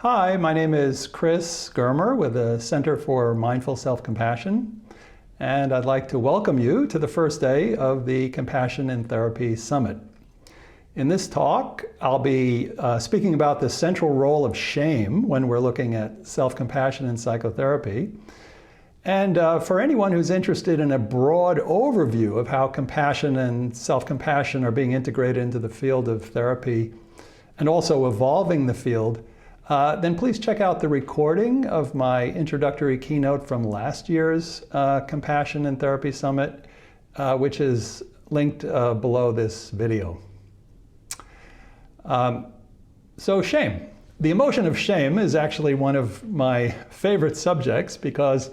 Hi, my name is Chris Germer with the Center for Mindful Self-Compassion, and I'd like to welcome you to the first day of the Compassion in Therapy Summit. In this talk, I'll be speaking about the central role of shame when we're looking at self-compassion in psychotherapy. And for anyone who's interested in a broad overview of how compassion and self-compassion are being integrated into the field of therapy and also evolving the field, then please check out the recording of my introductory keynote from last year's Compassion in Therapy Summit, which is linked below this video. So shame. The emotion of shame is actually one of my favorite subjects because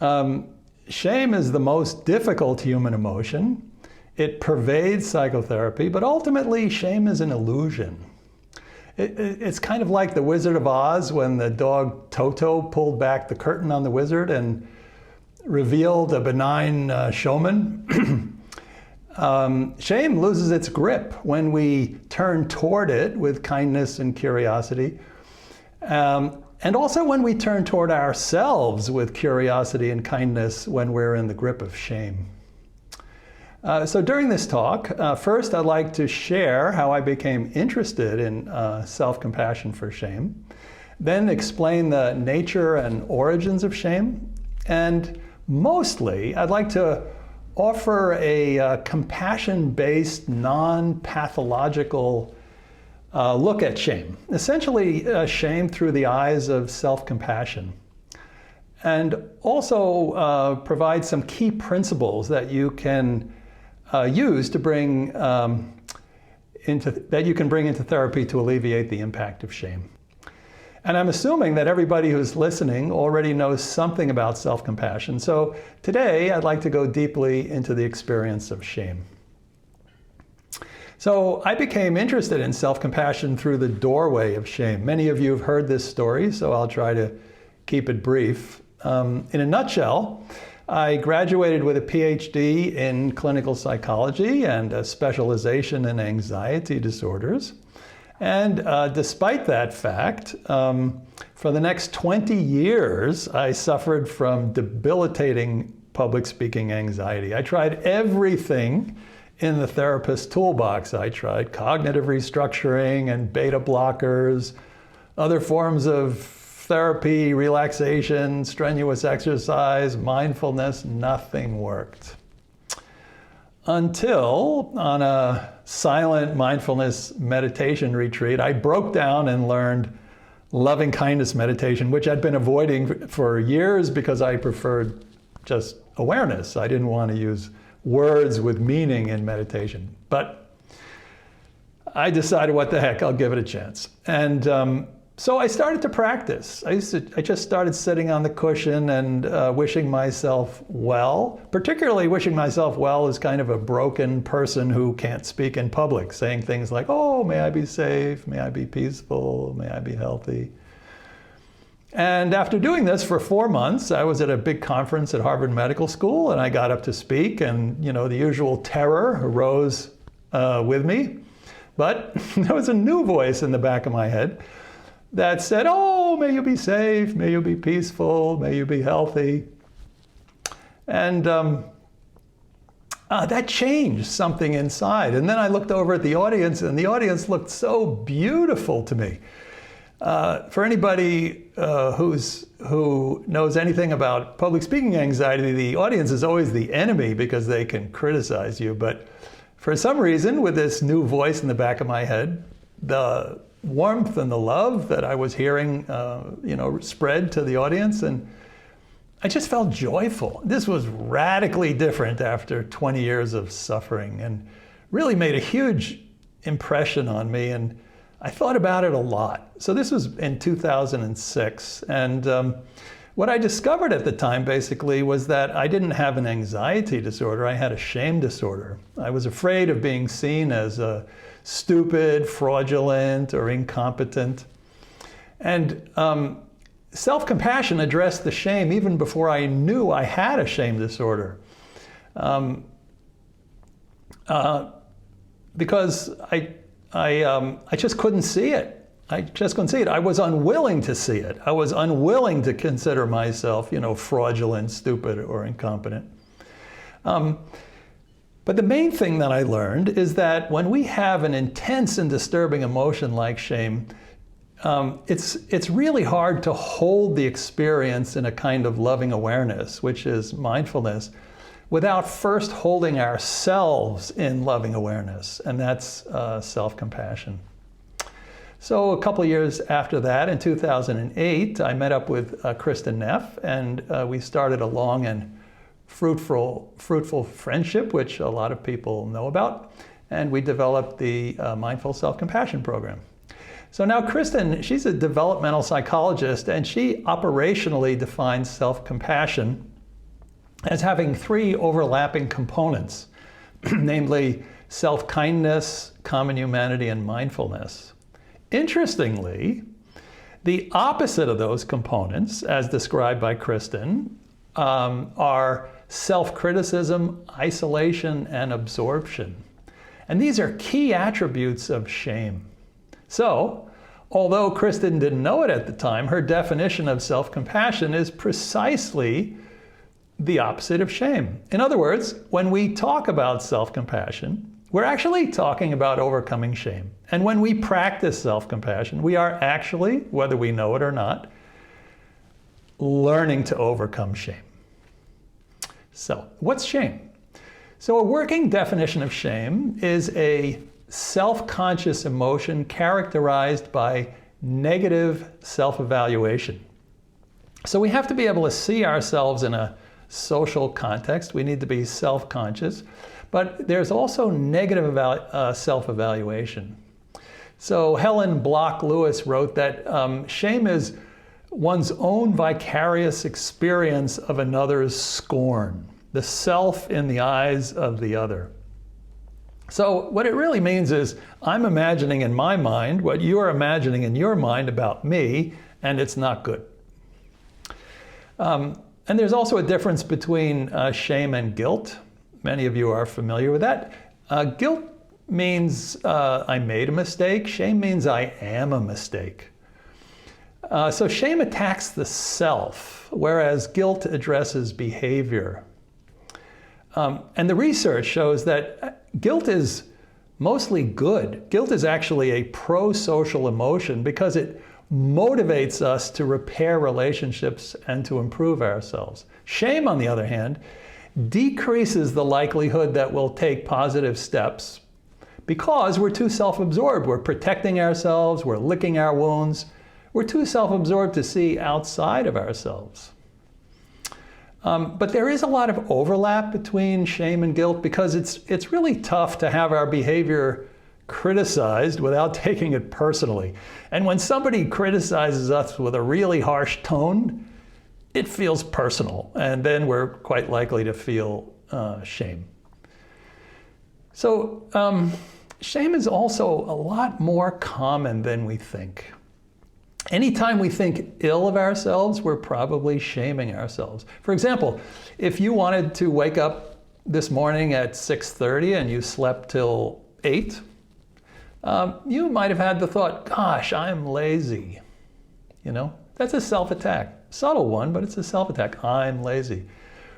shame is the most difficult human emotion. It pervades psychotherapy, but ultimately shame is an illusion. It's kind of like the Wizard of Oz when the dog Toto pulled back the curtain on the wizard and revealed a benign showman. Shame loses its grip when we turn toward it with kindness and curiosity. And also when we turn toward ourselves with curiosity and kindness when we're in the grip of shame. So during this talk, first I'd like to share how I became interested in self-compassion for shame, then explain the nature and origins of shame, and mostly I'd like to offer a compassion-based, non-pathological look at shame, essentially shame through the eyes of self-compassion, and also provide some key principles that you can use to bring into therapy to alleviate the impact of shame. And I'm assuming that everybody who's listening already knows something about self-compassion. So today I'd like to go deeply into the experience of shame. So I became interested in self-compassion through the doorway of shame. Many of you have heard this story, so I'll try to keep it brief. In a nutshell, I graduated with a PhD in clinical psychology and a specialization in anxiety disorders. And despite that fact, for the next 20 years, I suffered from debilitating public speaking anxiety. I tried everything in the therapist's toolbox. I tried cognitive restructuring and beta blockers, other forms of therapy, relaxation, strenuous exercise, mindfulness. Nothing worked. Until on a silent mindfulness meditation retreat, I broke down and learned loving kindness meditation, which I'd been avoiding for years because I preferred just awareness. I didn't want to use words with meaning in meditation. But I decided, what the heck, I'll give it a chance. And so I started to practice. I just started sitting on the cushion and wishing myself well. Particularly wishing myself well as kind of a broken person who can't speak in public, saying things like, oh, may I be safe, may I be peaceful, may I be healthy. And after doing this for 4 months, I was at a big conference at Harvard Medical School, and I got up to speak, and the usual terror arose with me. But there was a new voice in the back of my head that said, oh, may you be safe, may you be peaceful, may you be healthy. And that changed something inside. And then I looked over at the audience, and the audience looked so beautiful to me. For anybody who knows anything about public speaking anxiety, the audience is always the enemy because they can criticize you. But for some reason, with this new voice in the back of my head, the warmth and the love that I was hearing, spread to the audience, and I just felt joyful. This was radically different after 20 years of suffering, and really made a huge impression on me, and I thought about it a lot. So this was in 2006, and what I discovered at the time basically was that I didn't have an anxiety disorder, I had a shame disorder. I was afraid of being seen as a stupid, fraudulent, or incompetent. And self-compassion addressed the shame even before I knew I had a shame disorder. Because I just couldn't see it. I just couldn't see it. I was unwilling to see it. I was unwilling to consider myself, fraudulent, stupid, or incompetent. But the main thing that I learned is that when we have an intense and disturbing emotion like shame, it's really hard to hold the experience in a kind of loving awareness, which is mindfulness, without first holding ourselves in loving awareness, and that's self-compassion. So a couple of years after that, in 2008, I met up with Kristen Neff, and we started a long and fruitful friendship, which a lot of people know about, and we developed the Mindful Self-Compassion program. So now Kristen, she's a developmental psychologist, and she operationally defines self-compassion as having three overlapping components, namely self-kindness, common humanity, and mindfulness. Interestingly, the opposite of those components, as described by Kristen, are self-criticism, isolation, and absorption. And these are key attributes of shame. So, although Kristen didn't know it at the time, her definition of self-compassion is precisely the opposite of shame. In other words, when we talk about self-compassion, we're actually talking about overcoming shame. And when we practice self-compassion, we are actually, whether we know it or not, learning to overcome shame. So, what's shame? So, a working definition of shame is a self-conscious emotion characterized by negative self-evaluation. So, we have to be able to see ourselves in a social context. We need to be self-conscious. But there's also negative self-evaluation. So Helen Block Lewis wrote that shame is one's own vicarious experience of another's scorn, the self in the eyes of the other. So what it really means is I'm imagining in my mind what you're imagining in your mind about me, and it's not good. And there's also a difference between shame and guilt. Many of you are familiar with that. Guilt means I made a mistake. Shame means I am a mistake. So shame attacks the self, whereas guilt addresses behavior. And the research shows that guilt is mostly good. Guilt is actually a pro-social emotion because it motivates us to repair relationships and to improve ourselves. Shame, on the other hand, decreases the likelihood that we'll take positive steps because we're too self-absorbed. We're protecting ourselves, we're licking our wounds. We're too self-absorbed to see outside of ourselves. But there is a lot of overlap between shame and guilt because it's really tough to have our behavior criticized without taking it personally. And when somebody criticizes us with a really harsh tone, it feels personal, and then we're quite likely to feel shame. So shame is also a lot more common than we think. Anytime we think ill of ourselves, we're probably shaming ourselves. For example, if you wanted to wake up this morning at 6:30 and you slept till 8, you might have had the thought, gosh, I'm lazy. That's a self-attack. Subtle one, but it's a self-attack. I'm lazy.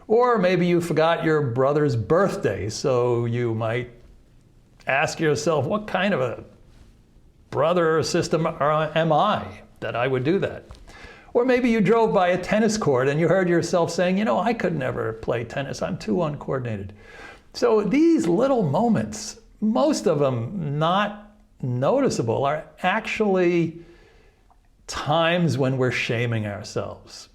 Or maybe you forgot your brother's birthday, so you might ask yourself, what kind of a brother or sister am I that I would do that? Or maybe you drove by a tennis court and you heard yourself saying, I could never play tennis. I'm too uncoordinated. So these little moments, most of them not noticeable, are actually times when we're shaming ourselves,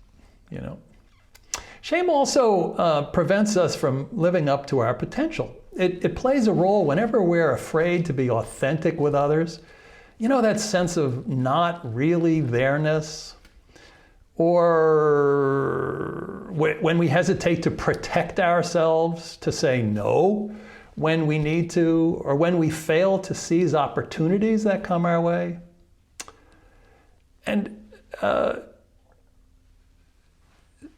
Shame also prevents us from living up to our potential. It plays a role whenever we're afraid to be authentic with others. That sense of not really there-ness, or when we hesitate to protect ourselves, to say no when we need to, or when we fail to seize opportunities that come our way. And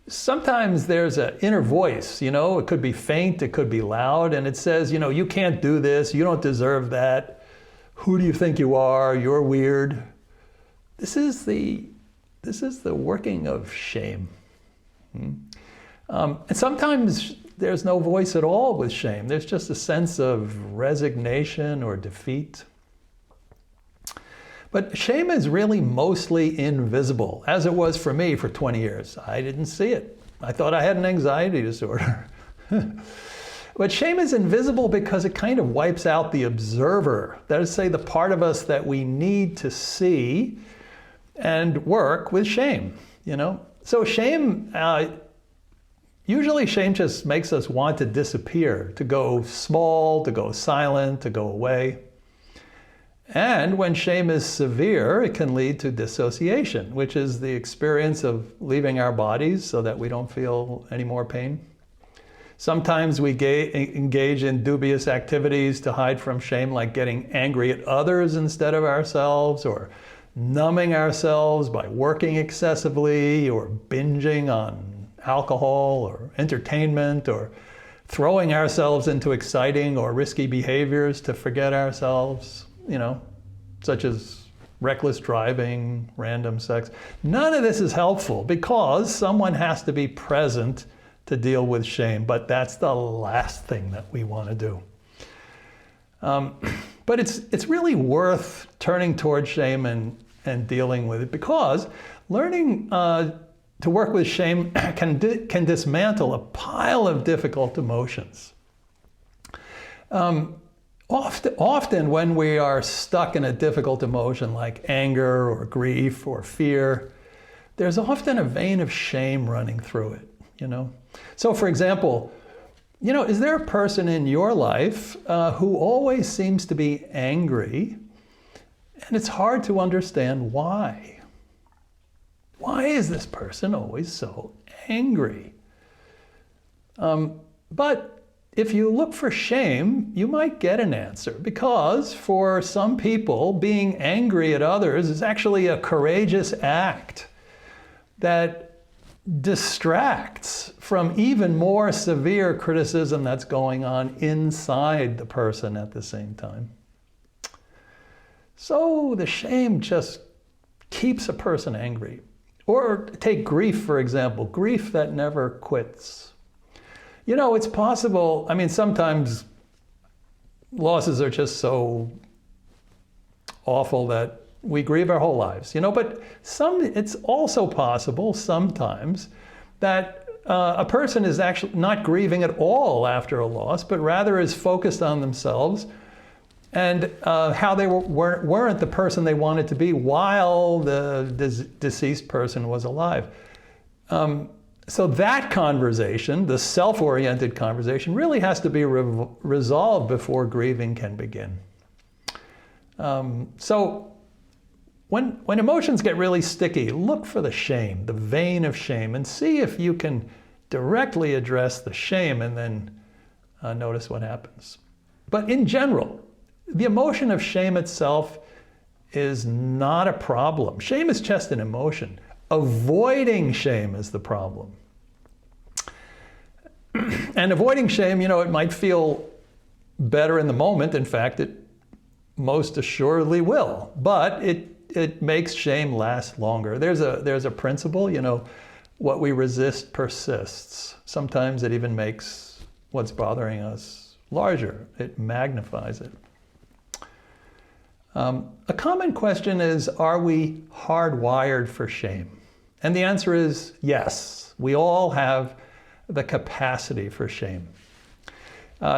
sometimes there's an inner voice, it could be faint, it could be loud, and it says, you can't do this, you don't deserve that. Who do you think you are? You're weird. this is the working of shame. And sometimes there's no voice at all with shame. There's just a sense of resignation or defeat. But shame is really mostly invisible, as it was for me for 20 years. I didn't see it. I thought I had an anxiety disorder. But shame is invisible because it kind of wipes out the observer. That is to say, the part of us that we need to see and work with shame, So shame, usually shame just makes us want to disappear, to go small, to go silent, to go away. And when shame is severe, it can lead to dissociation, which is the experience of leaving our bodies so that we don't feel any more pain. Sometimes we engage in dubious activities to hide from shame, like getting angry at others instead of ourselves, or numbing ourselves by working excessively, or binging on alcohol or entertainment, or throwing ourselves into exciting or risky behaviors to forget ourselves, such as reckless driving, random sex. None of this is helpful because someone has to be present to deal with shame, but that's the last thing that we want to do. But it's really worth turning towards shame and dealing with it, because learning to work with shame can dismantle a pile of difficult emotions. Often when we are stuck in a difficult emotion like anger or grief or fear, there's often a vein of shame running through it, So for example, is there a person in your life who always seems to be angry, and it's hard to understand why? Why is this person always so angry? But if you look for shame, you might get an answer, because for some people, being angry at others is actually a courageous act that distracts from even more severe criticism that's going on inside the person at the same time. So the shame just keeps a person angry. Or take grief, for example, grief that never quits. It's possible, sometimes losses are just so awful that we grieve our whole lives, but it's also possible sometimes that a person is actually not grieving at all after a loss, but rather is focused on themselves and how they weren't the person they wanted to be while the deceased person was alive. So that conversation, the self-oriented conversation, really has to be resolved before grieving can begin. So when emotions get really sticky, look for the shame, the vein of shame, and see if you can directly address the shame and then notice what happens. But in general, the emotion of shame itself is not a problem. Shame is just an emotion. Avoiding shame is the problem. And avoiding shame, it might feel better in the moment. In fact, it most assuredly will. But it makes shame last longer. There's a principle, what we resist persists. Sometimes it even makes what's bothering us larger. It magnifies it. A common question is, are we hardwired for shame? And the answer is yes. We all have the capacity for shame.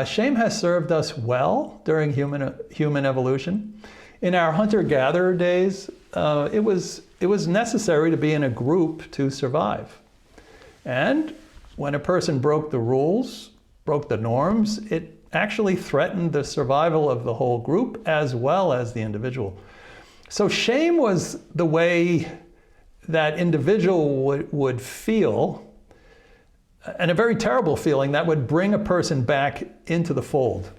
Shame has served us well during human evolution. In our hunter-gatherer days, it was necessary to be in a group to survive. And when a person broke the rules, broke the norms, it actually threatened the survival of the whole group as well as the individual. So shame was the way that individual would feel, and a very terrible feeling that would bring a person back into the fold.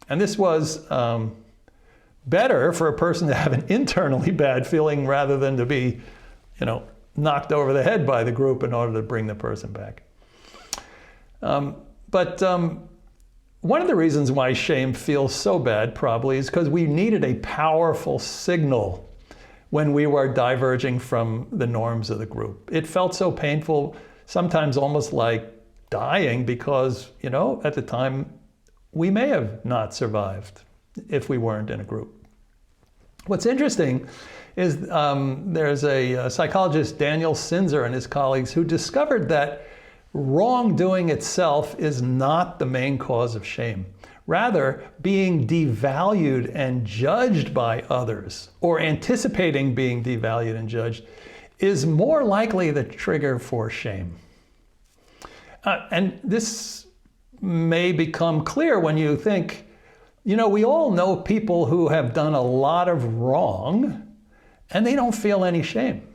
And this was better for a person to have an internally bad feeling rather than to be, knocked over the head by the group in order to bring the person back. But one of the reasons why shame feels so bad probably is because we needed a powerful signal when we were diverging from the norms of the group. It felt so painful, sometimes almost like dying, because, at the time, we may have not survived if we weren't in a group. What's interesting is there's a psychologist, Daniel Sinzer, and his colleagues who discovered that wrongdoing itself is not the main cause of shame. Rather, being devalued and judged by others, or anticipating being devalued and judged, is more likely the trigger for shame. And this may become clear when you think, we all know people who have done a lot of wrong and they don't feel any shame.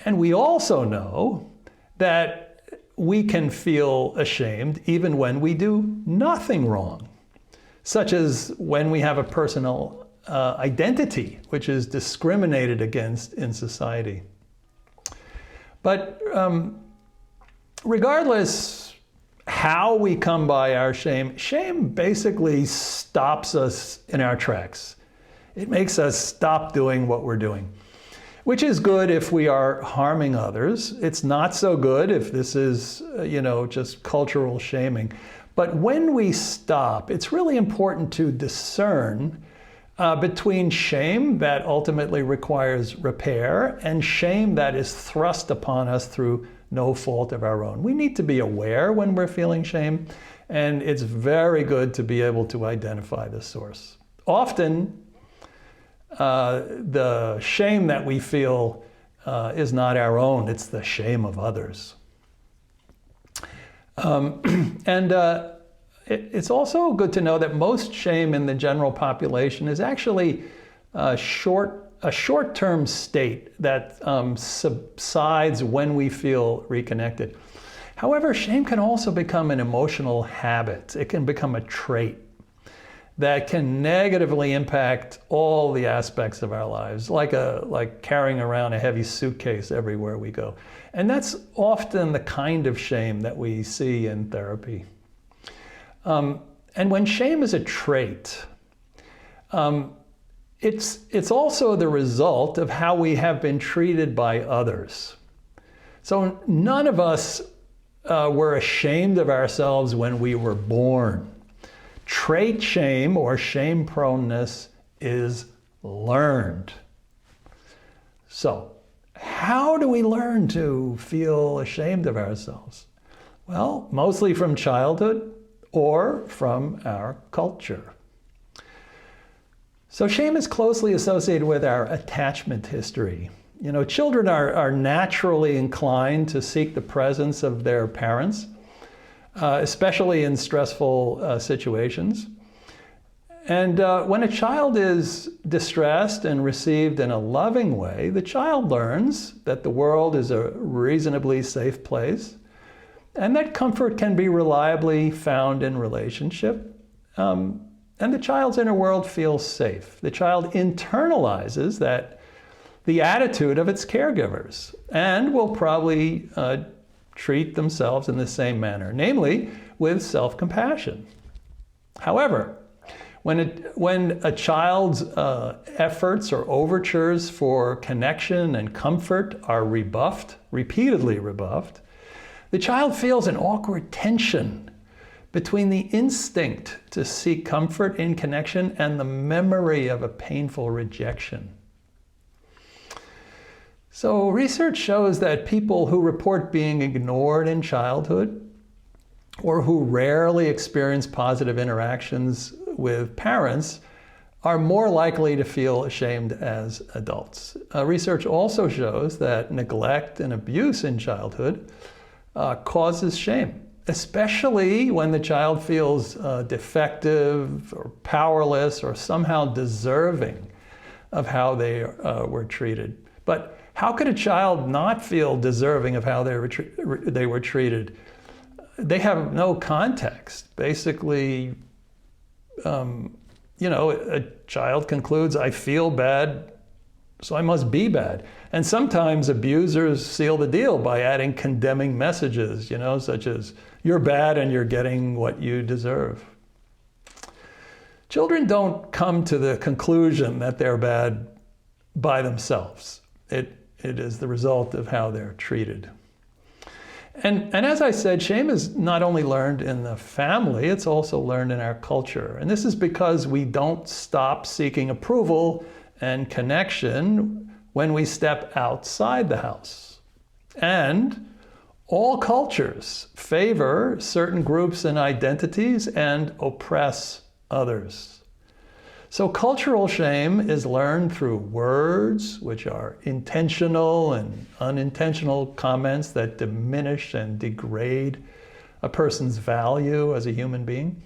And we also know that we can feel ashamed even when we do nothing wrong, such as when we have a personal identity which is discriminated against in society. But regardless how we come by our shame, shame basically stops us in our tracks. It makes us stop doing what we're doing, which is good if we are harming others. It's not so good if this is, just cultural shaming. But when we stop, it's really important to discern between shame that ultimately requires repair and shame that is thrust upon us through no fault of our own. We need to be aware when we're feeling shame, and it's very good to be able to identify the source. Often, the shame that we feel is not our own, it's the shame of others. It's also good to know that most shame in the general population is actually a short-term state that subsides when we feel reconnected. However, shame can also become an emotional habit. It can become a trait that can negatively impact all the aspects of our lives, like carrying around a heavy suitcase everywhere we go. And that's often the kind of shame that we see in therapy. And when shame is a trait, it's also the result of how we have been treated by others. So none of us were ashamed of ourselves when we were born. Trait shame or shame proneness is learned. So how do we learn to feel ashamed of ourselves? Well, mostly from childhood or from our culture. So shame is closely associated with our attachment history. Children are naturally inclined to seek the presence of their parents, especially in stressful situations. And when a child is distressed and received in a loving way, the child learns that the world is a reasonably safe place, and that comfort can be reliably found in relationship. And the child's inner world feels safe. The child internalizes the attitude of its caregivers and will probably treat themselves in the same manner, namely with self-compassion. However, when a child's efforts or overtures for connection and comfort are repeatedly rebuffed, the child feels an awkward tension between the instinct to seek comfort in connection and the memory of a painful rejection. So research shows that people who report being ignored in childhood or who rarely experience positive interactions with parents are more likely to feel ashamed as adults. Research also shows that neglect and abuse in childhood causes shame, especially when the child feels defective or powerless or somehow deserving of how they were treated. But how could a child not feel deserving of how they were treated? They have no context. Basically, a child concludes, I feel bad, so I must be bad. And sometimes abusers seal the deal by adding condemning messages, such as, you're bad and you're getting what you deserve. Children don't come to the conclusion that they're bad by themselves. It is the result of how they're treated. And as I said, shame is not only learned in the family, it's also learned in our culture. And this is because we don't stop seeking approval and connection when we step outside the house. And all cultures favor certain groups and identities and oppress others. So cultural shame is learned through words, which are intentional and unintentional comments that diminish and degrade a person's value as a human being.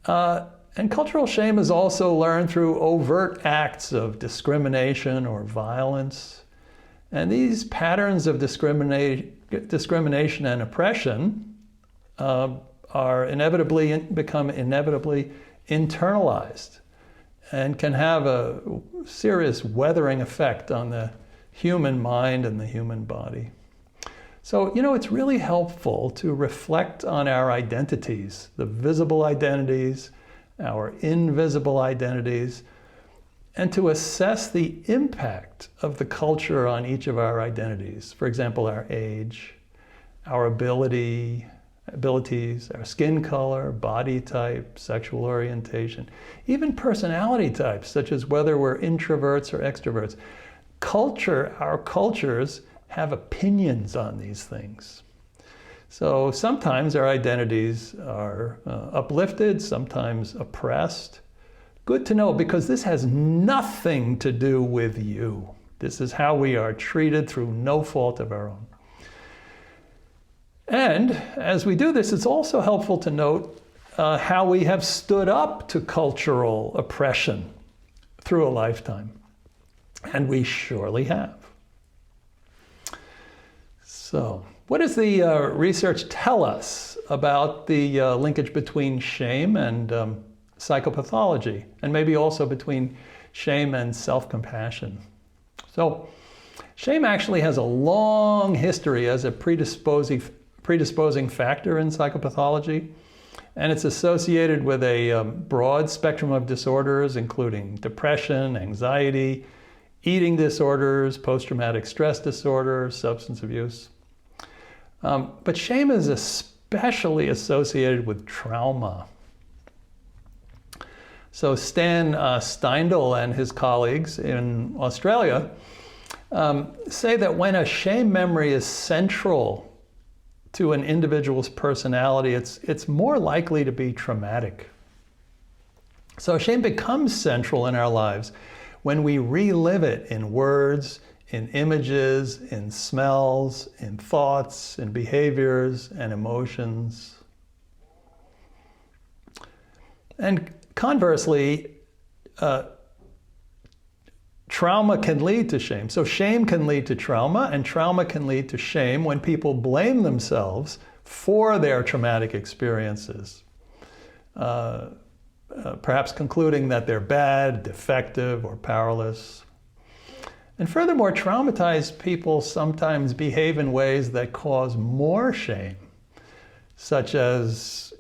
And cultural shame is also learned through overt acts of discrimination or violence. And these patterns of discrimination and oppression become inevitably internalized and can have a serious weathering effect on the human mind and the human body. So, it's really helpful to reflect on our identities, the visible identities, our invisible identities, and to assess the impact of the culture on each of our identities. For example, our age, our abilities, our skin color, body type, sexual orientation, even personality types, such as whether we're introverts or extroverts. Our cultures have opinions on these things. So sometimes our identities are uplifted, sometimes oppressed. Good to know, because this has nothing to do with you. This is how we are treated through no fault of our own. And as we do this, it's also helpful to note how we have stood up to cultural oppression through a lifetime. And we surely have. So, what does the research tell us about the linkage between shame and psychopathology, and maybe also between shame and self-compassion? So, shame actually has a long history as a predisposing factor in psychopathology, and it's associated with a broad spectrum of disorders, including depression, anxiety, eating disorders, post-traumatic stress disorder, substance abuse. But shame is especially associated with trauma. So Stan Steindl and his colleagues in Australia say that when a shame memory is central to an individual's personality, it's more likely to be traumatic. So shame becomes central in our lives when we relive it in words, in images, in smells, in thoughts, in behaviors, and emotions. And conversely, trauma can lead to shame. So shame can lead to trauma, and trauma can lead to shame when people blame themselves for their traumatic experiences. Perhaps concluding that they're bad, defective, or powerless. And furthermore, traumatized people sometimes behave in ways that cause more shame, such as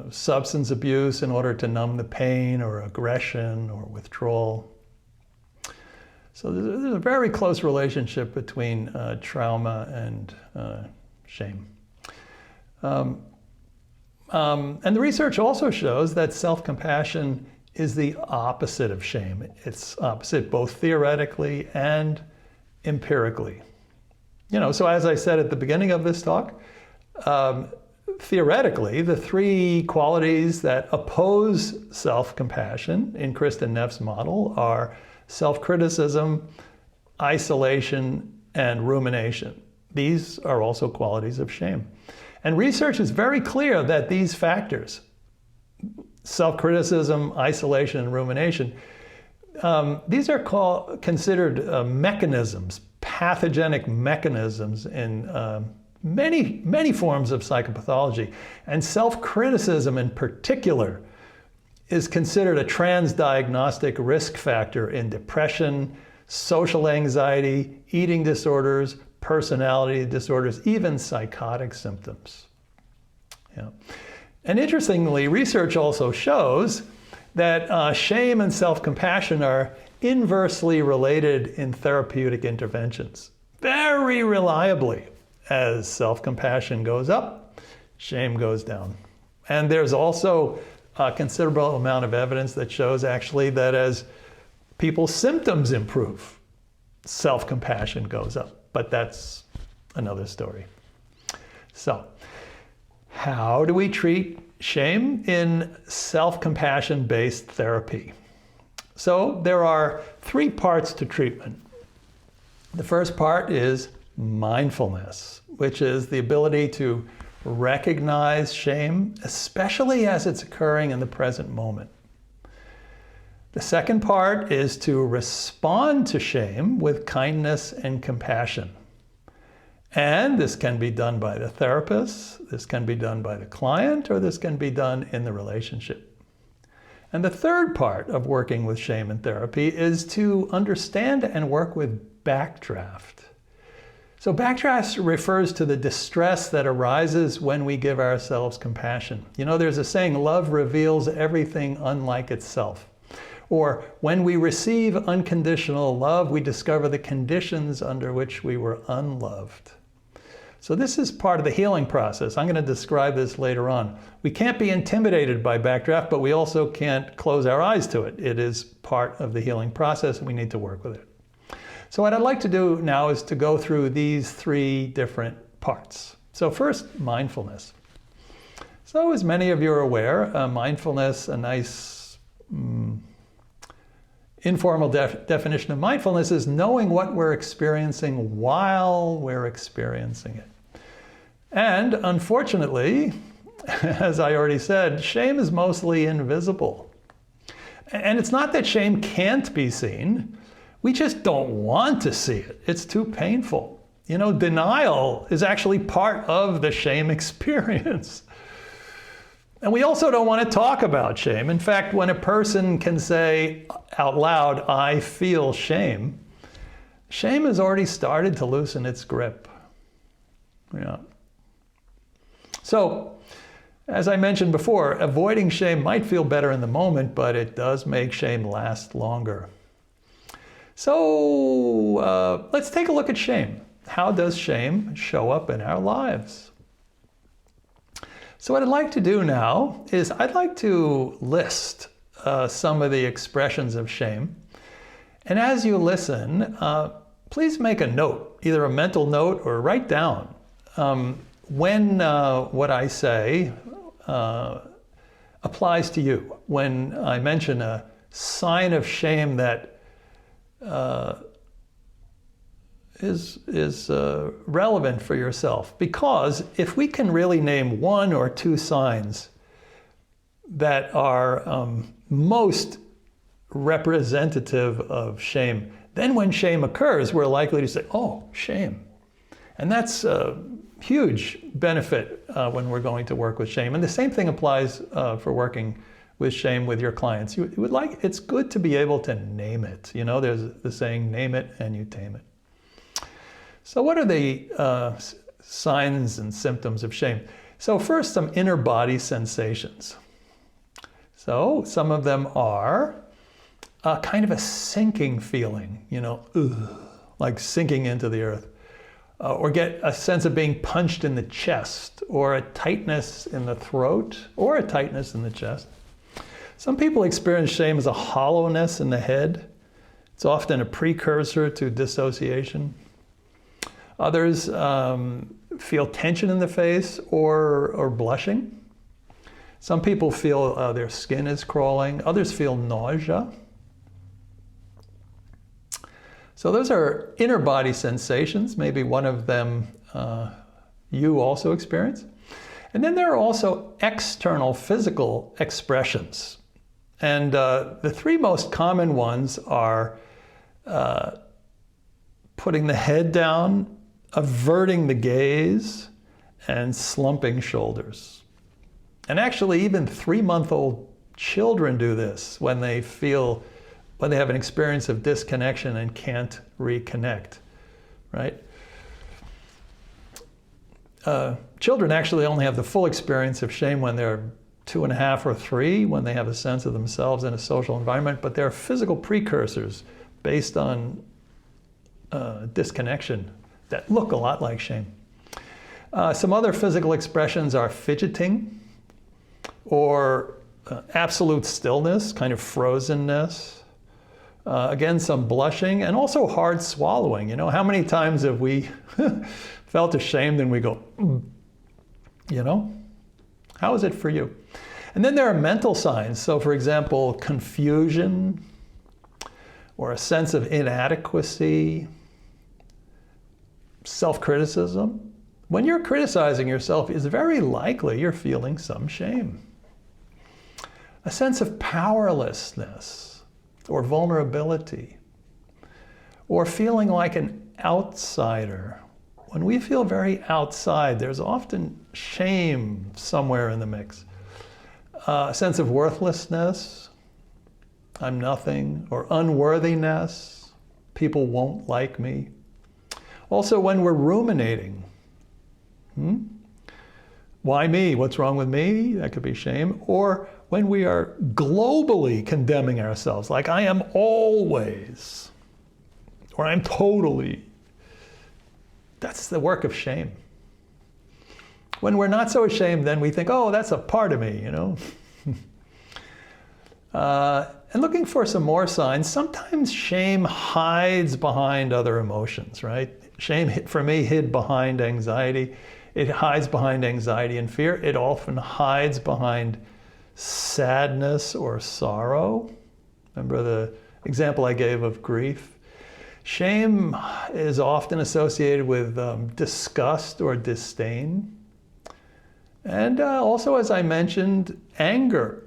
substance abuse in order to numb the pain, or aggression, or withdrawal. So there's a very close relationship between trauma and shame. And the research also shows that self-compassion is the opposite of shame. It's opposite both theoretically and empirically. So as I said at the beginning of this talk, theoretically, the three qualities that oppose self-compassion in Kristen Neff's model are self-criticism, isolation, and rumination. These are also qualities of shame. And research is very clear that these factors, self-criticism, isolation, and rumination, these are considered mechanisms, pathogenic mechanisms in many forms of psychopathology. And self-criticism in particular is considered a transdiagnostic risk factor in depression, social anxiety, eating disorders, personality disorders, even psychotic symptoms. Yeah. And interestingly, research also shows that shame and self-compassion are inversely related in therapeutic interventions, very reliably. As self-compassion goes up, shame goes down. And there's also a considerable amount of evidence that shows actually that as people's symptoms improve, self-compassion goes up. But that's another story. So, how do we treat shame in self-compassion-based therapy? So, there are 3 parts to treatment. The first part is mindfulness, which is the ability to recognize shame, especially as it's occurring in the present moment. The second part is to respond to shame with kindness and compassion. And this can be done by the therapist, this can be done by the client, or this can be done in the relationship. And the third part of working with shame in therapy is to understand and work with backdraft. So backdraft refers to the distress that arises when we give ourselves compassion. You know, there's a saying, love reveals everything unlike itself. Or when we receive unconditional love, we discover the conditions under which we were unloved. So this is part of the healing process. I'm going to describe this later on. We can't be intimidated by backdraft, but we also can't close our eyes to it. It is part of the healing process, and we need to work with it. So what I'd like to do now is to go through these 3 different parts. So first, mindfulness. So as many of you are aware, mindfulness, a nice informal definition of mindfulness is knowing what we're experiencing while we're experiencing it. And unfortunately, as I already said, shame is mostly invisible. And it's not that shame can't be seen. We just don't want to see it. It's too painful. You know, denial is actually part of the shame experience. And we also don't want to talk about shame. In fact, when a person can say out loud, I feel shame, shame has already started to loosen its grip. Yeah. So, as I mentioned before, avoiding shame might feel better in the moment, but it does make shame last longer. So let's take a look at shame. How does shame show up in our lives? So what I'd like to do now is I'd like to list some of the expressions of shame. And as you listen, please make a note, either a mental note or write down when what I say applies to you. When I mention a sign of shame that is relevant for yourself. Because if we can really name 1 or 2 signs that are most representative of shame, then when shame occurs, we're likely to say, oh, shame. And that's a huge benefit when we're going to work with shame. And the same thing applies for working with shame with your clients. You would it's good to be able to name it. You know, there's the saying, name it and you tame it. So what are the signs and symptoms of shame? So first, some inner body sensations. So some of them are kind of a sinking feeling, you know, like sinking into the earth. Or get a sense of being punched in the chest, or a tightness in the throat, or a tightness in the chest. Some people experience shame as a hollowness in the head. It's often a precursor to dissociation. Others feel tension in the face or blushing. Some people feel their skin is crawling. Others feel nausea. So those are inner body sensations. Maybe one of them you also experience. And then there are also external physical expressions. And the 3 most common ones are putting the head down, averting the gaze, and slumping shoulders. And actually, even 3-month-old children do this when they have an experience of disconnection and can't reconnect, right? Children actually only have the full experience of shame when they're 2.5 or 3 when they have a sense of themselves in a social environment, but they're physical precursors based on disconnection that look a lot like shame. Some other physical expressions are fidgeting, or absolute stillness, kind of frozenness. Again, some blushing, and also hard swallowing. You know, how many times have we felt ashamed and we go, you know? How is it for you? And then there are mental signs. So for example, confusion, or a sense of inadequacy, self-criticism. When you're criticizing yourself, it's very likely you're feeling some shame. A sense of powerlessness or vulnerability, or feeling like an outsider. When we feel very outside, there's often shame somewhere in the mix. A sense of worthlessness, I'm nothing, or unworthiness, people won't like me. Also, when we're ruminating, why me? What's wrong with me? That could be shame. Or when we are globally condemning ourselves, like I am always, or I'm totally. That's the work of shame. When we're not so ashamed, then we think, oh, that's a part of me, you know. And looking for some more signs, sometimes shame hides behind other emotions, right? Shame, for me, hid behind anxiety. It hides behind anxiety and fear. It often hides behind sadness or sorrow. Remember the example I gave of grief? Shame is often associated with disgust or disdain. And also, as I mentioned, anger,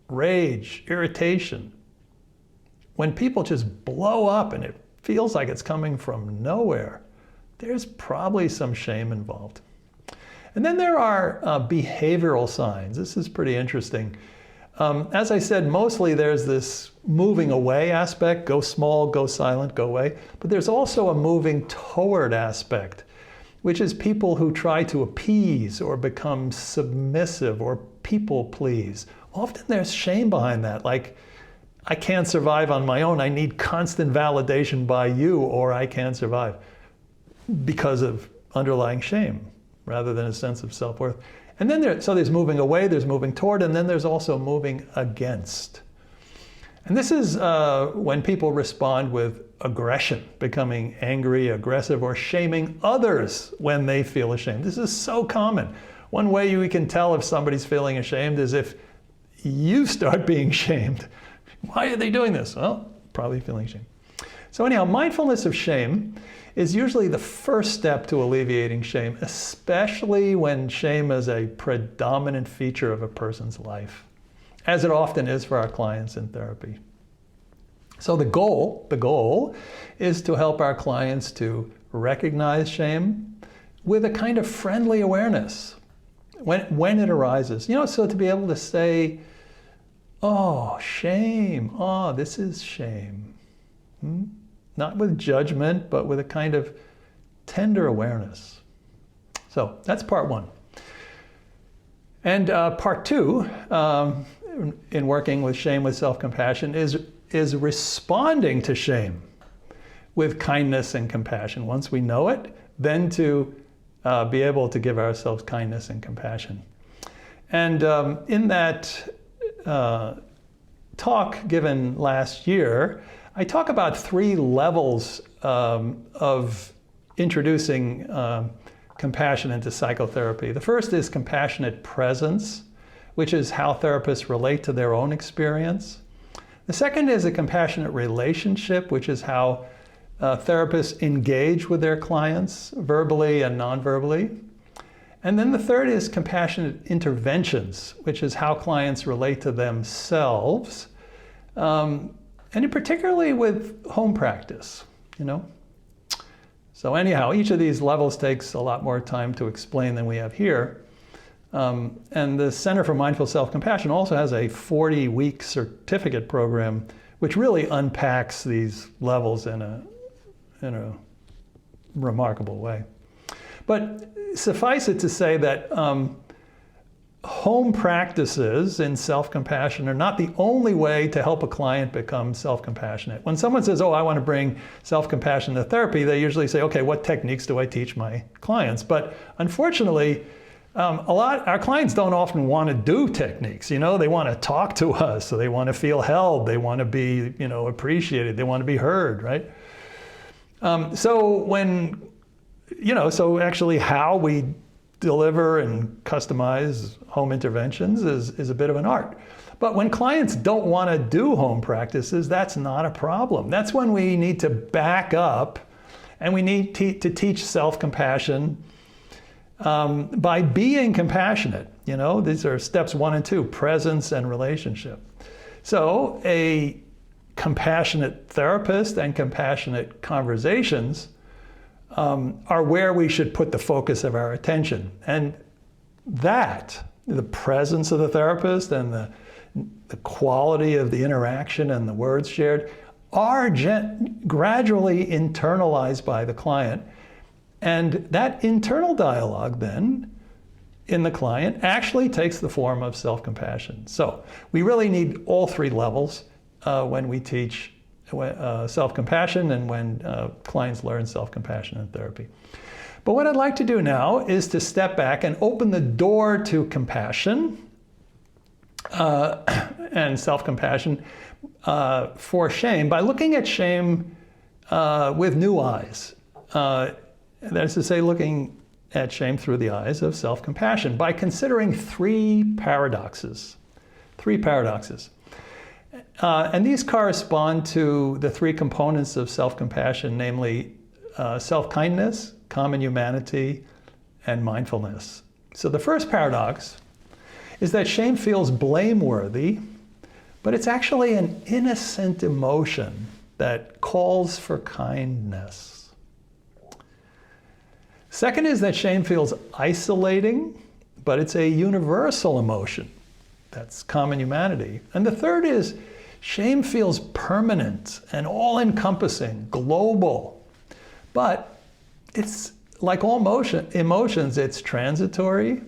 rage, irritation. When people just blow up and it feels like it's coming from nowhere, there's probably some shame involved. And then there are behavioral signs. This is pretty interesting. As I said, mostly there's this moving away aspect, go small, go silent, go away. But there's also a moving toward aspect, which is people who try to appease or become submissive or people please. Often there's shame behind that, like, I can't survive on my own. I need constant validation by you, or I can't survive, because of underlying shame rather than a sense of self-worth. And then there's moving away, there's moving toward, and then there's also moving against. And this is when people respond with aggression, becoming angry, aggressive, or shaming others when they feel ashamed. This is so common. One way you can tell if somebody's feeling ashamed is if you start being shamed. Why are they doing this? Well, probably feeling shame. So anyhow, mindfulness of shame is usually the first step to alleviating shame, especially when shame is a predominant feature of a person's life, as it often is for our clients in therapy. So the goal is to help our clients to recognize shame with a kind of friendly awareness when it arises. You know, so to be able to say, oh, shame, oh, this is shame. Not with judgment, but with a kind of tender awareness. So that's part one. And part two, in working with shame with self-compassion, is responding to shame with kindness and compassion. Once we know it, then to be able to give ourselves kindness and compassion. And in that talk given last year, I talk about 3 levels of introducing compassion into psychotherapy. The first is compassionate presence, which is how therapists relate to their own experience. The second is a compassionate relationship, which is how therapists engage with their clients, verbally and non-verbally. And then the third is compassionate interventions, which is how clients relate to themselves, and particularly with home practice, you know. So anyhow, each of these levels takes a lot more time to explain than we have here. And the Center for Mindful Self-Compassion also has a 40-week certificate program, which really unpacks these levels in a remarkable way. But suffice it to say that home practices in self-compassion are not the only way to help a client become self-compassionate. When someone says, oh, I want to bring self-compassion to therapy, they usually say, okay, what techniques do I teach my clients? But unfortunately, our clients don't often want to do techniques. They want to talk to us, so they want to feel held, they want to be, appreciated, they want to be heard, right? So actually how we deliver and customize home interventions is a bit of an art. But when clients don't want to do home practices, that's not a problem. That's when we need to back up and we need to teach self-compassion by being compassionate. These are steps 1 and 2, presence and relationship. So a compassionate therapist and compassionate conversations are where we should put the focus of our attention. And the presence of the therapist and the quality of the interaction and the words shared are gradually internalized by the client. And that internal dialogue then in the client actually takes the form of self-compassion. So we really need all 3 levels when we teach self-compassion and when clients learn self-compassion in therapy. But what I'd like to do now is to step back and open the door to compassion and self-compassion for shame by looking at shame with new eyes. That is to say, looking at shame through the eyes of self-compassion by considering 3 paradoxes. 3 paradoxes. And these correspond to the 3 components of self-compassion, namely self-kindness, common humanity, and mindfulness. So the first paradox is that shame feels blameworthy, but it's actually an innocent emotion that calls for kindness. Second is that shame feels isolating, but it's a universal emotion. That's common humanity. And the third is shame feels permanent and all-encompassing, global. But it's like all emotions, it's transitory,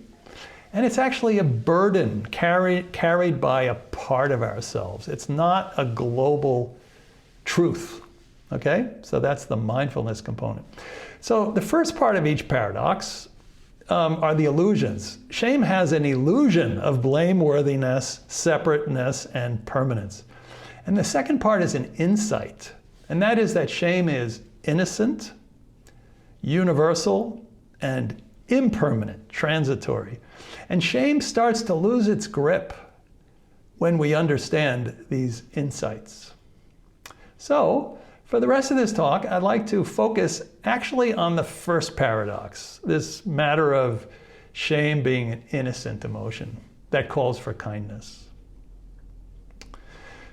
and it's actually a burden carried by a part of ourselves. It's not a global truth, okay? So that's the mindfulness component. So the first part of each paradox are the illusions. Shame has an illusion of blameworthiness, separateness, and permanence. And the second part is an insight, and that is that shame is innocent, universal, and impermanent, transitory. And shame starts to lose its grip when we understand these insights. So, for the rest of this talk, I'd like to focus actually on the first paradox, this matter of shame being an innocent emotion that calls for kindness.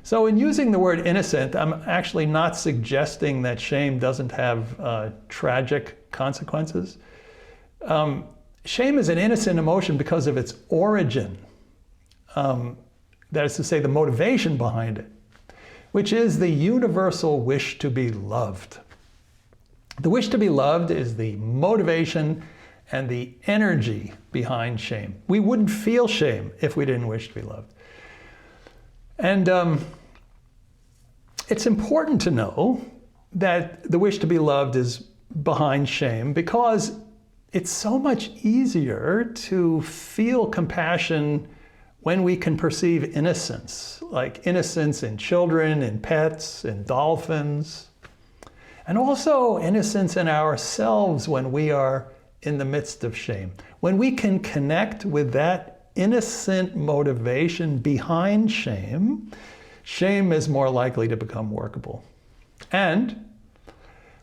So in using the word innocent, I'm actually not suggesting that shame doesn't have tragic consequences. Shame is an innocent emotion because of its origin. That is to say, the motivation behind it, which is the universal wish to be loved. The wish to be loved is the motivation and the energy behind shame. We wouldn't feel shame if we didn't wish to be loved. And it's important to know that the wish to be loved is behind shame because it's so much easier to feel compassion when we can perceive innocence, like innocence in children, in pets, in dolphins, and also innocence in ourselves when we are in the midst of shame. When we can connect with that innocent motivation behind shame, shame is more likely to become workable. And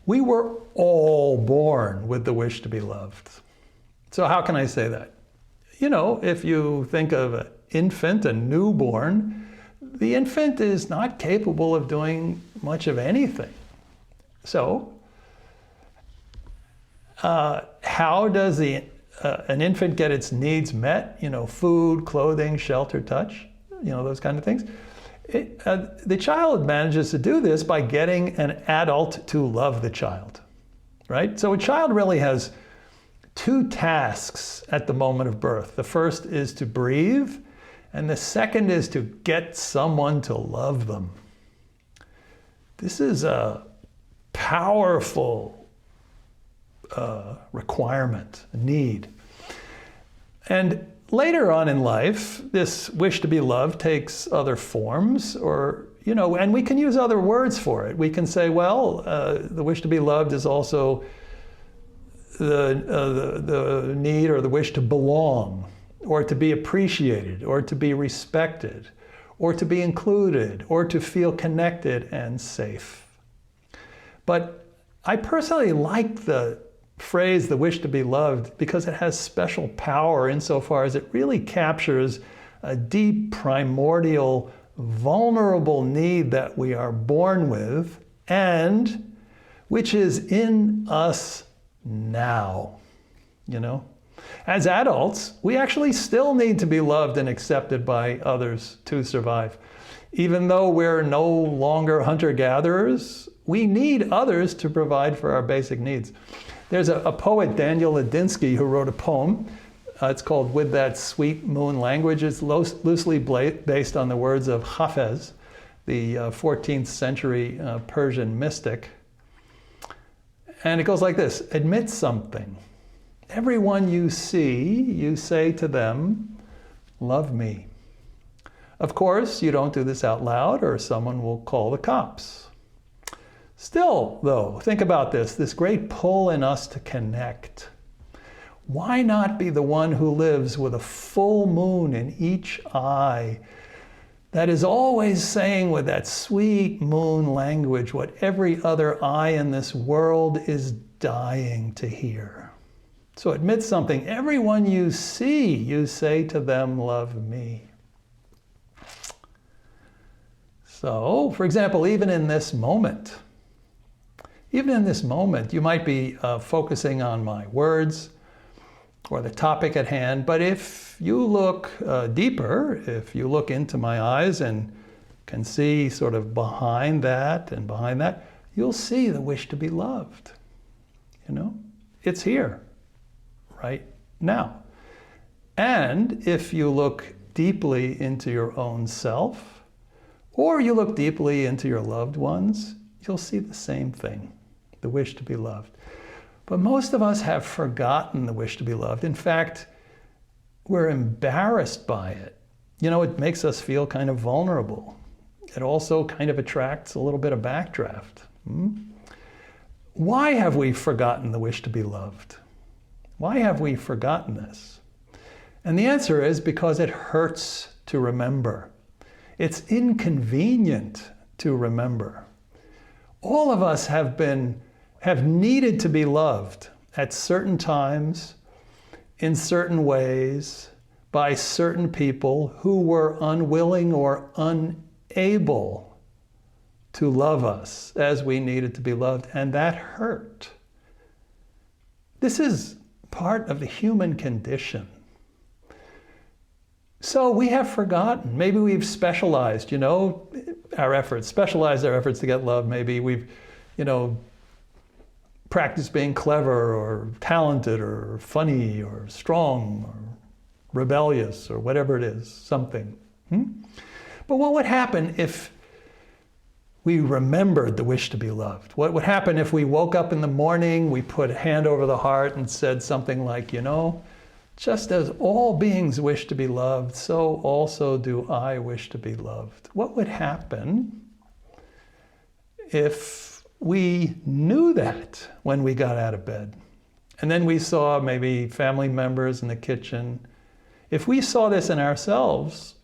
we were all born with the wish to be loved. So how can I say that? If you think of an infant, a newborn, the infant is not capable of doing much of anything. So, how does an infant get its needs met? Food, clothing, shelter, touch, those kind of things. The child manages to do this by getting an adult to love the child, right? So a child really has two tasks at the moment of birth. The first is to breathe, and the second is to get someone to love them. This is a powerful requirement, a need. And later on in life, this wish to be loved takes other forms, or, and we can use other words for it. We can say, well, the wish to be loved is also the need or the wish to belong, or to be appreciated, or to be respected, or to be included, or to feel connected and safe. But I personally like the phrase, the wish to be loved, because it has special power insofar as it really captures a deep, primordial, vulnerable need that we are born with, and which is in us now, As adults, we actually still need to be loved and accepted by others to survive. Even though we're no longer hunter-gatherers, we need others to provide for our basic needs. There's a poet, Daniel Ladinsky, who wrote a poem. It's called With That Sweet Moon Language. It's loosely based on the words of Hafez, the 14th century Persian mystic. And it goes like this: admit something. Everyone you see, you say to them, love me. Of course, you don't do this out loud or someone will call the cops. Still, though, think about this great pull in us to connect. Why not be the one who lives with a full moon in each eye, that is always saying with that sweet moon language what every other eye in this world is dying to hear? So admit something. Everyone you see, you say to them, love me. So, for example, even in this moment, you might be focusing on my words or the topic at hand, but if you look deeper, if you look into my eyes and can see sort of behind that, you'll see the wish to be loved. It's here, right now. And if you look deeply into your own self, or you look deeply into your loved ones, you'll see the same thing, the wish to be loved. But most of us have forgotten the wish to be loved. In fact, we're embarrassed by it. It makes us feel kind of vulnerable. It also kind of attracts a little bit of backdraft. Why have we forgotten the wish to be loved? Why have we forgotten this? And the answer is because it hurts to remember. It's inconvenient to remember. All of us have needed to be loved at certain times, in certain ways, by certain people who were unwilling or unable to love us as we needed to be loved, and that hurt. This is part of the human condition. So we have forgotten. Maybe we've specialized, specialized our efforts to get love. Maybe we've, practiced being clever or talented or funny or strong or rebellious or whatever it is, something. But what would happen if we remembered the wish to be loved? What would happen if we woke up in the morning, we put a hand over the heart and said something like, just as all beings wish to be loved, so also do I wish to be loved? What would happen if we knew that when we got out of bed? And then we saw maybe family members in the kitchen. If we saw this in ourselves,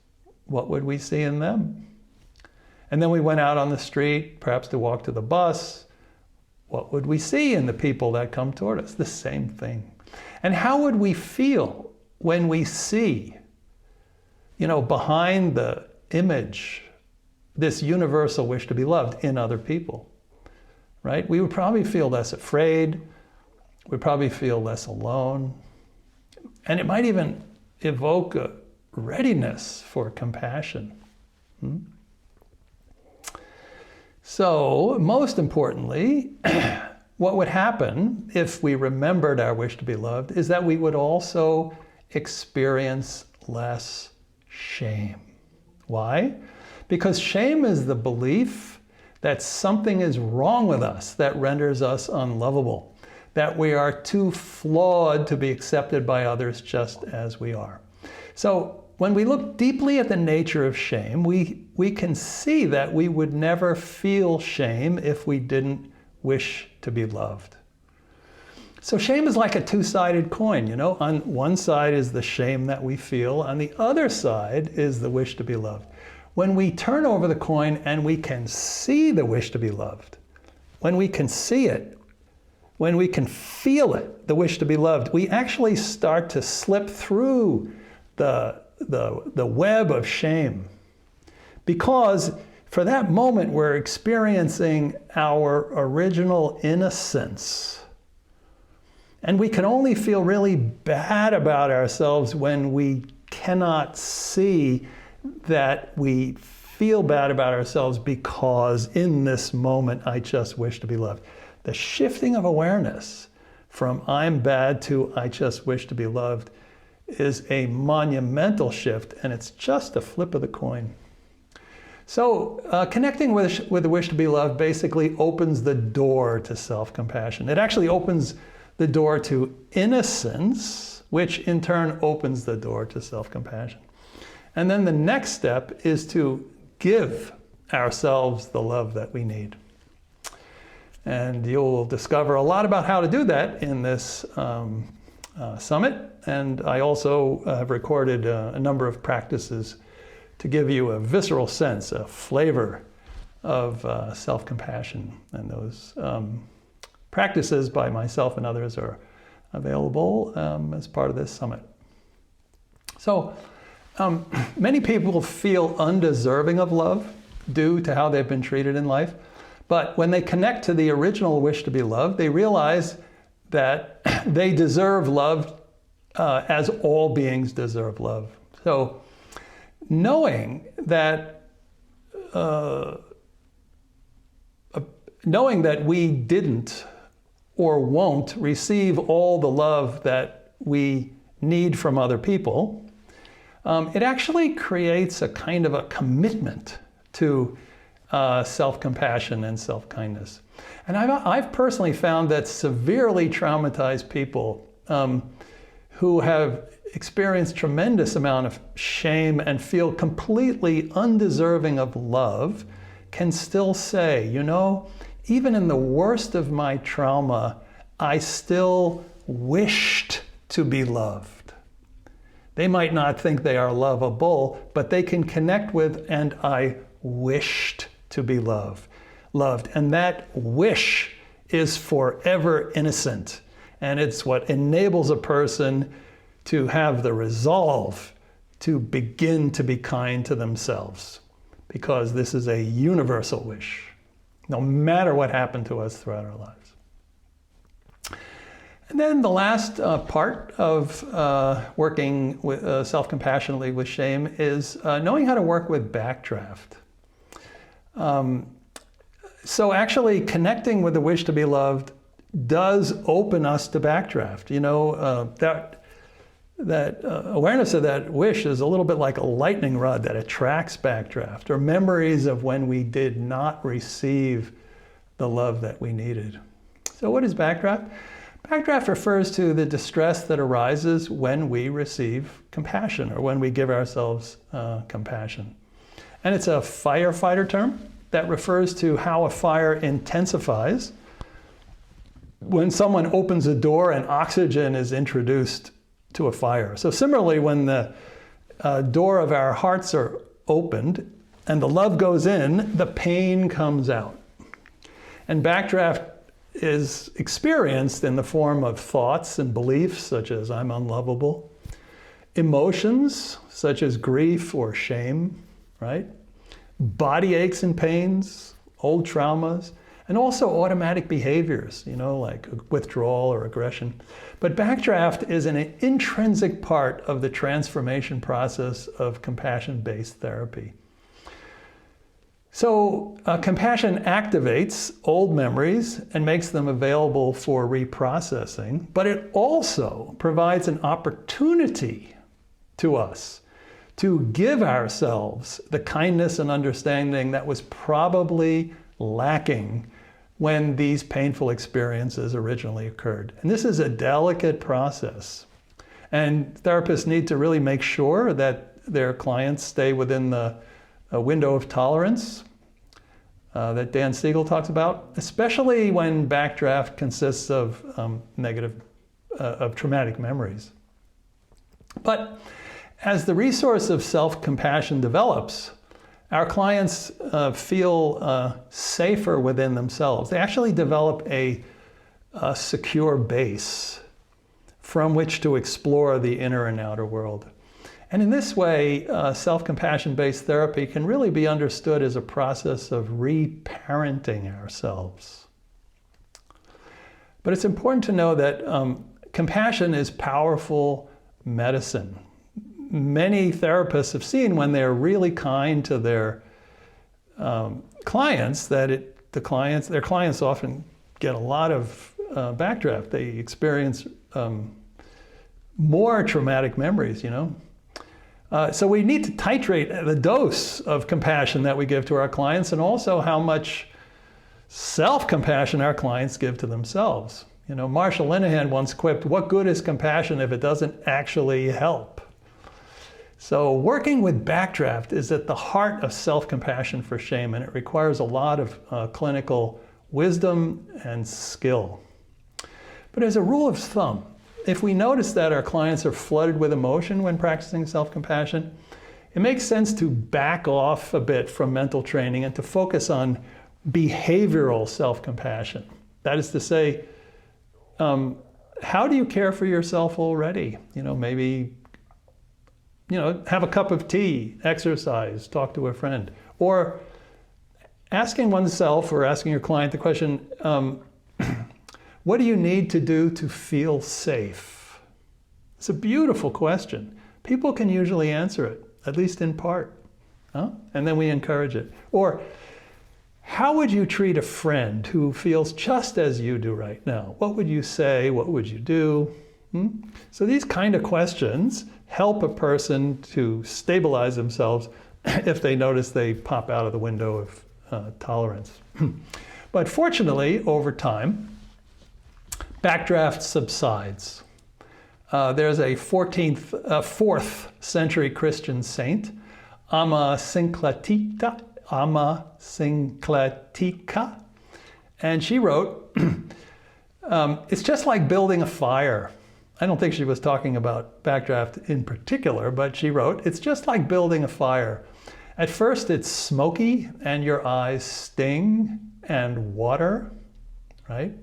what would we see in them? And then we went out on the street, perhaps to walk to the bus. What would we see in the people that come toward us? The same thing. And how would we feel when we see, behind the image, this universal wish to be loved in other people, right? We would probably feel less afraid. We'd probably feel less alone. And it might even evoke a readiness for compassion. So, most importantly, what would happen if we remembered our wish to be loved is that we would also experience less shame. Why? Because shame is the belief that something is wrong with us that renders us unlovable, that we are too flawed to be accepted by others just as we are. So when we look deeply at the nature of shame, we can see that we would never feel shame if we didn't wish to be loved. So shame is like a two-sided coin, you know. On one side is the shame that we feel, on the other side is the wish to be loved. When we turn over the coin and we can see the wish to be loved, when we can see it, when we can feel it, the wish to be loved, we actually start to slip through the web of shame. Because for that moment, we're experiencing our original innocence. And we can only feel really bad about ourselves when we cannot see that we feel bad about ourselves because in this moment, I just wish to be loved. The shifting of awareness from I'm bad to I just wish to be loved is a monumental shift, and it's just a flip of the coin. So connecting with the wish to be loved basically opens the door to self-compassion. It actually opens the door to innocence, which in turn opens the door to self-compassion. And then the next step is to give ourselves the love that we need. And you'll discover a lot about how to do that in this summit. And I also have recorded a number of practices to give you a visceral sense, a flavor of self-compassion. And those practices by myself and others are available as part of this summit. So many people feel undeserving of love due to how they've been treated in life. But when they connect to the original wish to be loved, they realize that they deserve love as all beings deserve love. So knowing that we didn't or won't receive all the love that we need from other people, it actually creates a kind of a commitment to self-compassion and self-kindness. And I've personally found that severely traumatized people who have experienced tremendous amount of shame and feel completely undeserving of love can still say, you know, even in the worst of my trauma, I still wished to be loved. They might not think they are lovable, but they can connect with, and I wished to be loved. And that wish is forever innocent. And it's what enables a person to have the resolve to begin to be kind to themselves, because this is a universal wish, no matter what happened to us throughout our lives. And then the last part of working with self-compassionately with shame is knowing how to work with backdraft. So actually connecting with the wish to be loved does open us to backdraft. You know, that awareness of that wish is a little bit like a lightning rod that attracts backdraft, or memories of when we did not receive the love that we needed. So what is backdraft? Backdraft refers to the distress that arises when we receive compassion, or when we give ourselves compassion. And it's a firefighter term that refers to how a fire intensifies when someone opens a door and oxygen is introduced to a fire. So similarly, when the door of our hearts are opened and the love goes in, the pain comes out. And backdraft is experienced in the form of thoughts and beliefs such as I'm unlovable, emotions such as grief or shame, right? Body aches and pains, old traumas, and also automatic behaviors, you know, like withdrawal or aggression. But backdraft is an intrinsic part of the transformation process of compassion-based therapy. So compassion activates old memories and makes them available for reprocessing, but it also provides an opportunity to us to give ourselves the kindness and understanding that was probably lacking when these painful experiences originally occurred. And this is a delicate process. And therapists need to really make sure that their clients stay within the window of tolerance that Dan Siegel talks about, especially when backdraft consists of traumatic memories. But as the resource of self-compassion develops, our clients feel safer within themselves. They actually develop a secure base from which to explore the inner and outer world. And in this way, self-compassion-based therapy can really be understood as a process of reparenting ourselves. But it's important to know that compassion is powerful medicine. Many therapists have seen when they're really kind to their clients that their clients often get a lot of backdraft. They experience more traumatic memories, So we need to titrate the dose of compassion that we give to our clients and also how much self-compassion our clients give to themselves. Marshall Linehan once quipped, "What good is compassion if it doesn't actually help?" So working with backdraft is at the heart of self-compassion for shame, and it requires a lot of clinical wisdom and skill. But as a rule of thumb, if we notice that our clients are flooded with emotion when practicing self-compassion, it makes sense to back off a bit from mental training and to focus on behavioral self-compassion. That is to say, how do you care for yourself already? Maybe have a cup of tea, exercise, talk to a friend. Or asking oneself or asking your client the question, what do you need to do to feel safe? It's a beautiful question. People can usually answer it, at least in part. And then we encourage it. Or, how would you treat a friend who feels just as you do right now? What would you say? What would you do? So these kind of questions help a person to stabilize themselves if they notice they pop out of the window of tolerance. But fortunately, over time, backdraft subsides. There's a 4th century Christian saint, Amma Syncletica, and she wrote, it's just like building a fire. I don't think she was talking about backdraft in particular, but she wrote, it's just like building a fire. At first it's smoky and your eyes sting and water, right?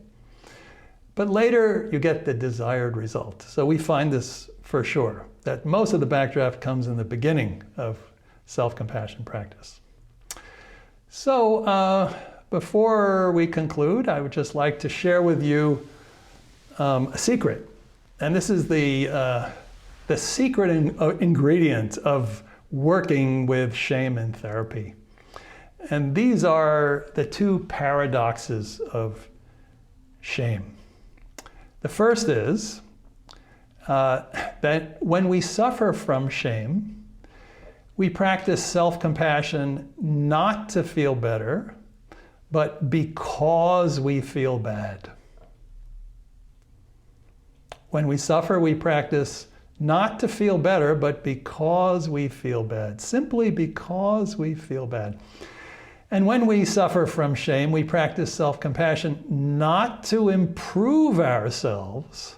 But later you get the desired result. So we find this for sure, that most of the backdraft comes in the beginning of self-compassion practice. So before we conclude, I would just like to share with you a secret. And this is the secret ingredient of working with shame in therapy. And these are the 2 paradoxes of shame. The first is that when we suffer from shame, we practice self-compassion not to feel better, but because we feel bad. When we suffer, we practice not to feel better, but because we feel bad, simply because we feel bad. And when we suffer from shame, we practice self-compassion not to improve ourselves,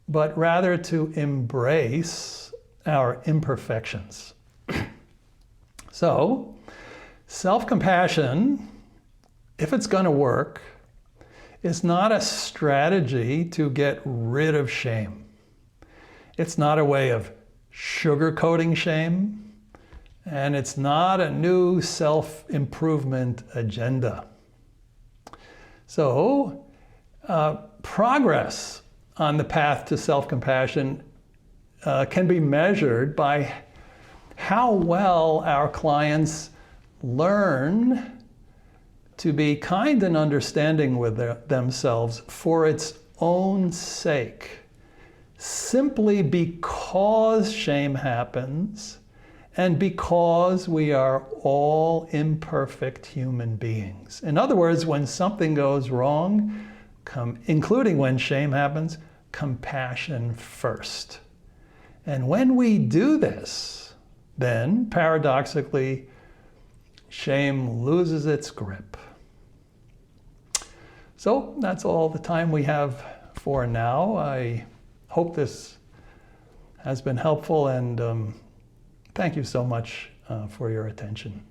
but rather to embrace our imperfections. So, self-compassion, if it's going to work, is not a strategy to get rid of shame. It's not a way of sugarcoating shame, and it's not a new self-improvement agenda. So, progress on the path to self-compassion can be measured by how well our clients learn to be kind and understanding with themselves for its own sake, simply because shame happens and because we are all imperfect human beings. In other words, when something goes wrong, including when shame happens, compassion first. And when we do this, then paradoxically, shame loses its grip. So that's all the time we have for now. I hope this has been helpful, and thank you so much for your attention.